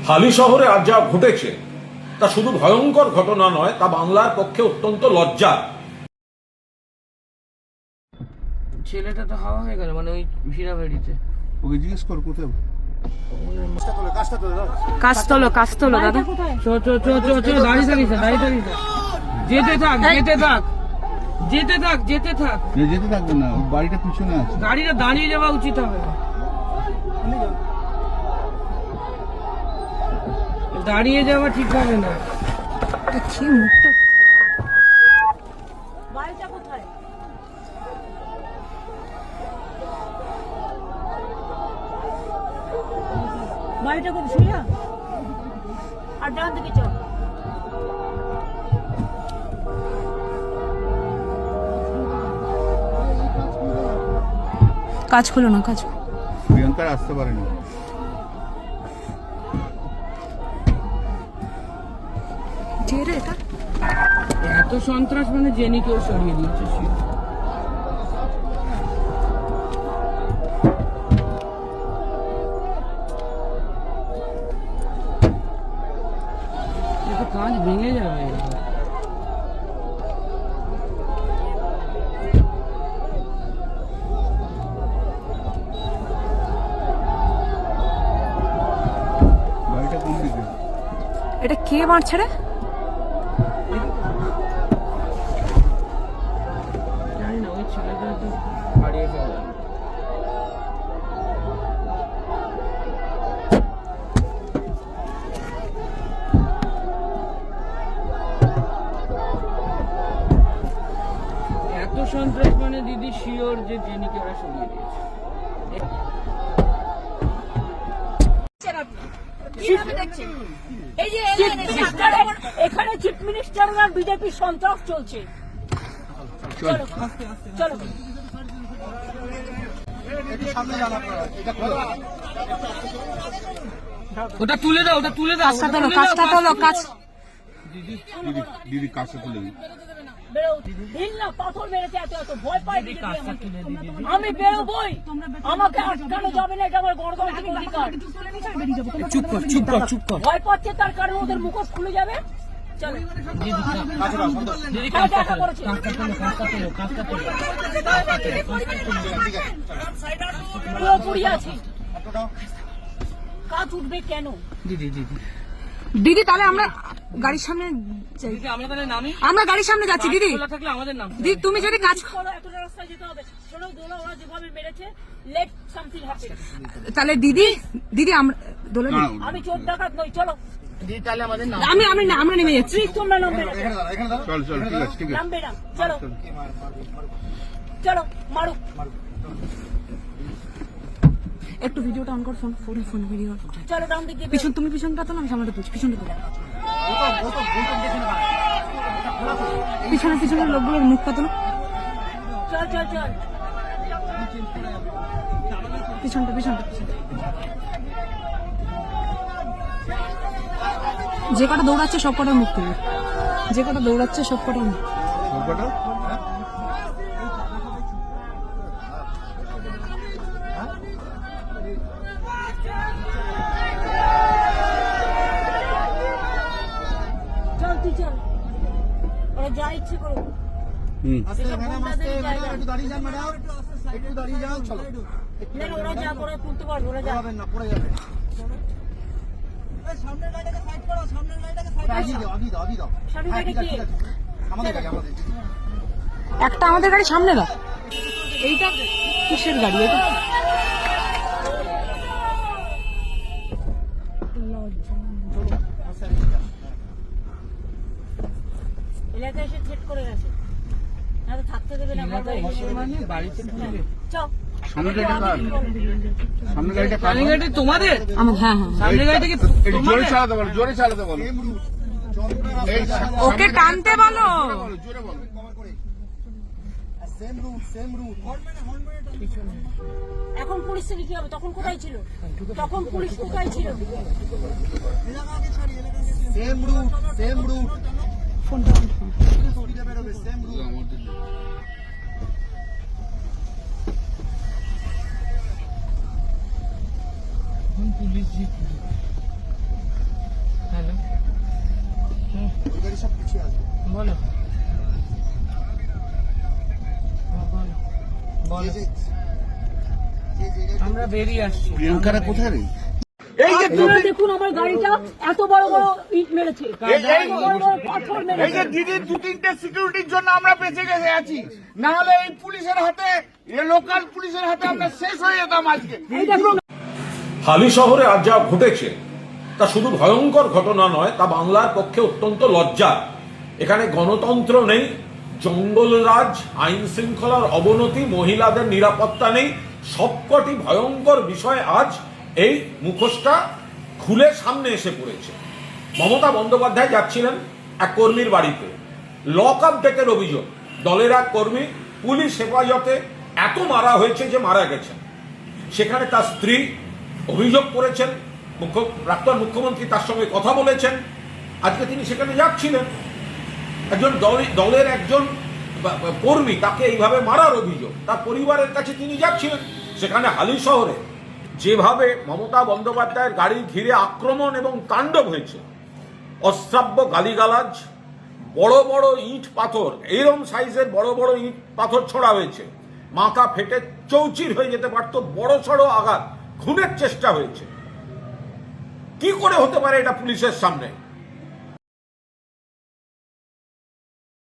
হালি শহরে আজ যা ঘটেছে তা শুধু ভয়ঙ্কর ঘটনা নয়, তা বাংলার পক্ষে অত্যন্ত লজ্জা। ছেলেটা তো হাওয়া হয়ে গেল, মানে ওই ভিড়াভেড়িতে। ওকে জিজ্ঞেস কর কোথায় কাস্তলো দাদা। চো দাঁড়িয়ে থাকিস না, যেতে থাক। যেতে থাকবে না, বাড়িটা পিছনে আছে। গাড়িটা দাঁড়িয়ে যাওয়া উচিত হবে না, দাঁড়িয়ে যাওয়া ঠিক হবে না। বাড়িটা কোথায়? বাড়িটা কোথায় শুনিয়া? আর ডান দিকে চল। কাজ খোলো না, কাজ প্রিয়াঙ্কার আসতে পারেনি। এটা এত সন্ত্রাস, মানে জেনি কেউ সরিয়ে দিয়েছে। কাজ ভেঙে যাবে। বাড়িটা কোন দিকে? এটা কে মারছে রে? জানি না, ওই ছেলেটা তো হারিয়ে ফেলল। এত সন্ত্রাস, মানে দিদি শিওর যে জেনিকে ওরা সরিয়ে দিয়েছে। এই যে এখানে চিফ মিনিস্টার আর বিজেপি সন্ত্রাস চলছে। চলো চলো। ওটা তুলে দাও। কাজটা তোলো, কাজ। দিদি কাছে তুলে দিই। পাথর মেরেছে, এত ভয় পাই। আমি বেরোবই, আমাকে আটকানো যাবে না, এটা আমার গণতান্ত্রিক অধিকার। চুপ কর। ভয় পাচ্ছে তার কারণে ওদের মুখোশ খুলে যাবে। চলো দেখা করেছে। পুরোপুরি আছি। কাজ উঠবে কেন? দিদি তাহলে আমরা গাড়ির সামনে যাই। আমরা তাহলে নামি, আমরা গাড়ির সামনে যাচ্ছি। দিদি থাকলে আমাদের নাম। দিদি তুমি যদি কাজ এতটা রাস্তায় যেতে হবে। শোনো, দোলা ওরা যেভাবে মেরেছে, লেট সামথিং হ্যাপেন। তাহলে দিদি আমি চোর ডাকাত নই। চলো তাহলে আমাদের নাম। আমরা নেমে যাচ্ছি। প্লিজ তোমরা নামবে না, চল ঠিক আছে। নামবে না। চলো চলো, মারুক। একটু ভিডিওটা অন কর, ফোন ভিডিও। চলো ডান দিকে। তুমি পিছনটা তো না, আমি সামনেটা তুলছি। পিছনে লোকগুলোর মুখটা তো না। চল পিছনটা যে কটা দৌড়াচ্ছে সব কটা মুখ তুলি। তুই চল, ওরা যা ইচ্ছে করো। ওরা যা করে তুলতে পারবে, ওরা যা। একটা আমাদের গাড়ি সামনে দাও। এইটা কিসের গাড়ি? এটা এলাকায় এসে সেট করে গেছে, না তো থাকতে দেবে না। চল সামনে গাড়িটা তোমাদের? হ্যাঁ সামনে গাড়িটাকে জোরে চালাতে বলো। ওকে টানতে বলো। জোরে বলো। এখন পরিস্থিতি কি হবে? তখন কোথায় ছিল? পুলিশ কোথায় ছিল? ফোনটা পুলিশ আমরা বেরিয়ে আসছি। প্রিয়াঙ্কারা কোথায় রে? আপনারা দেখুন আমার গাড়িটা এত বড় বড় ইট মেরেছে, এত বড় বড় পাথর এই মেরেছে। যে দিদি 2-3টে সিকিউরিটির জন্য আমরা বেঁচে গেছে আছি, না হলে এই পুলিশের হাতে, লোকাল পুলিশের হাতে আমরা শেষ হয়ে যেতাম আজকে। এই দেখুন হালি শহরে আজ যা ঘটেছে তা শুধু ভয়ঙ্কর ঘটনা নয়, তা বাংলার পক্ষে অত্যন্ত লজ্জা। এখানে গণতন্ত্র নেই, জঙ্গলরাজ, আইন শৃঙ্খলার অবনতি, মহিলাদের নিরাপত্তা নেই, সবকটি ভয়ঙ্কর বিষয় আজ এই মুখোশটা খুলে সামনে এসে পড়েছে। মমতা বন্দ্যোপাধ্যায় যাচ্ছিলেন এক কর্মীর বাড়িতে, লক আপ ডেটের অভিযোগ, দলের এক কর্মী পুলিশ হেফাজতে এত মারা হয়েছে যে মারা গেছেন। সেখানে তার স্ত্রী অভিযোগ করেছেন, প্রাক্তন মুখ্যমন্ত্রী তার সঙ্গে কথা বলেছেন। আজকে তিনি সেখানে যাচ্ছিলেন, একজন দলের একজন কর্মী তাকে এইভাবে মারার অভিযোগ, তার পরিবারের কাছে তিনি যাচ্ছিলেন। সেখানে হালি শহরে যেভাবে মমতা বন্দ্যোপাধ্যায়ের গাড়ি ঘিরে আক্রমণ এবং তাণ্ডব হয়েছে, অশ্রাব্য গালিগালাজ, বড় বড় ইট পাথর, এরম সাইজের বড় বড় ইট পাথর ছোড়া হয়েছে, মাথা ফেটে চৌচির হয়ে যেতে পারত, বড় সড়ো আঘাত, খুনের চেষ্টা হয়েছে। কি করে হতে পারে এটা পুলিশের সামনে?